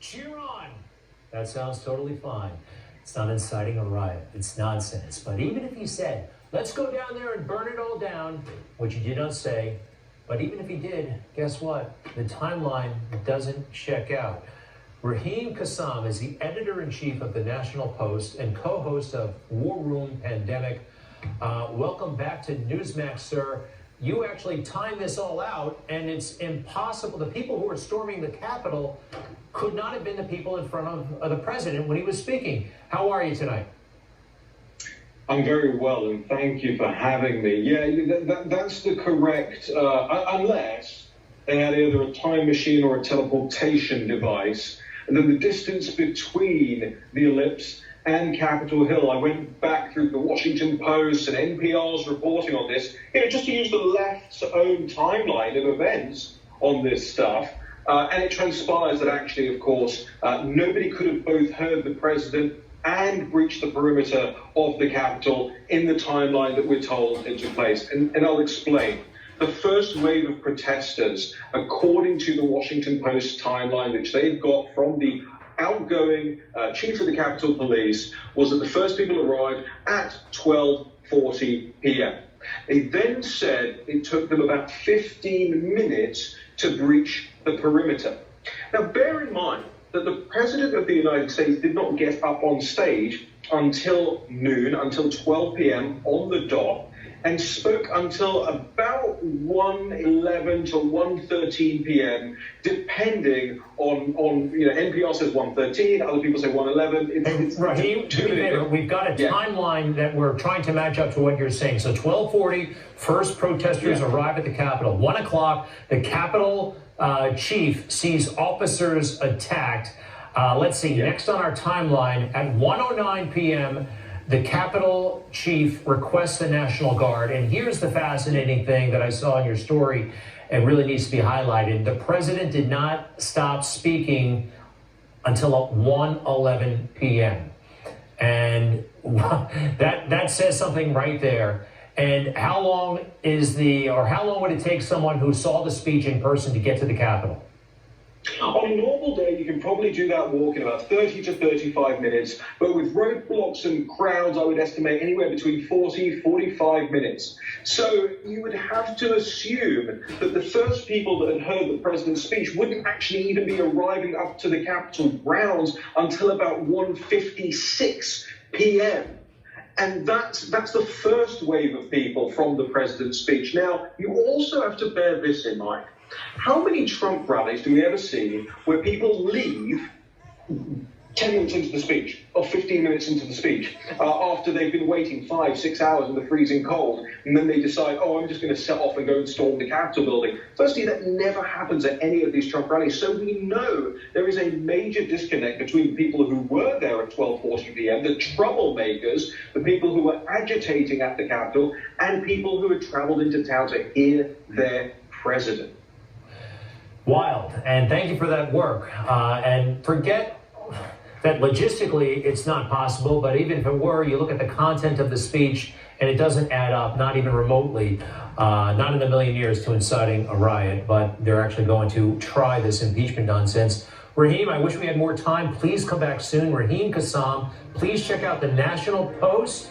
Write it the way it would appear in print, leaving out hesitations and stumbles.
cheer on. That sounds totally fine. It's not inciting a riot. It's nonsense. But even if he said, let's go down there and burn it all down, which he did not say, but even if he did, guess what? The timeline doesn't check out. Raheem Kassam is the editor-in-chief of the National Post and co-host of War Room Pandemic. Welcome back to Newsmax, sir. You actually timed this all out, and it's impossible. The people who were storming the Capitol could not have been the people in front of the president when he was speaking. How are you tonight? I'm very well, and thank you for having me. Yeah, that's the correct, unless they had either a time machine or a teleportation device. And then the distance between the ellipse and Capitol Hill, I went back through the Washington Post and NPR's reporting on this, just to use the left's own timeline of events on this stuff. And it transpires that actually, of course, nobody could have both heard the president and breached the perimeter of the Capitol in the timeline that we're told it took place. And I'll explain. The first wave of protesters, according to the Washington Post timeline, which they've got from the outgoing chief of the Capitol Police, was that the first people arrived at 12:40 p.m. They then said it took them about 15 minutes to breach the perimeter. Now, bear in mind that the President of the United States did not get up on stage until noon, until 12 p.m. on the dot, and spoke until about 1:11 to 1:13 p.m., depending on NPR says 1:13, other people say 1:11. Raheem, we've got a timeline that we're trying to match up to what you're saying. So 12:40, first protesters arrive at the Capitol. 1 o'clock, the Capitol chief sees officers attacked. Let's see, next on our timeline, at 1:09 p.m., the Capitol chief requests the National Guard. And here's the fascinating thing that I saw in your story and really needs to be highlighted. The president did not stop speaking until 1:11 p.m. And that says something right there. And how long would it take someone who saw the speech in person to get to the Capitol? On a normal day, you can probably do that walk in about 30 to 35 minutes, but with roadblocks and crowds, I would estimate anywhere between 40, 45 minutes. So you would have to assume that the first people that had heard the president's speech wouldn't actually even be arriving up to the Capitol grounds until about 1:56 p.m. And that's the first wave of people from the president's speech. Now, you also have to bear this in mind. How many Trump rallies do we ever see where people leave 10 minutes into the speech or 15 minutes into the speech after they've been waiting 5-6 hours in the freezing cold, and then they decide, oh, I'm just going to set off and go and storm the Capitol building? Firstly, that never happens at any of these Trump rallies. So we know there is a major disconnect between people who were there at 12:40 p.m., the troublemakers, the people who were agitating at the Capitol, and people who had traveled into town to hear their president. Wild. And thank you for that work. And forget that logistically it's not possible, but even if it were, you look at the content of the speech and it doesn't add up, not even remotely, not in a million years, to inciting a riot. But they're actually going to try this impeachment nonsense. Raheem, I wish we had more time. Please come back soon. Raheem Kassam, please check out the National Post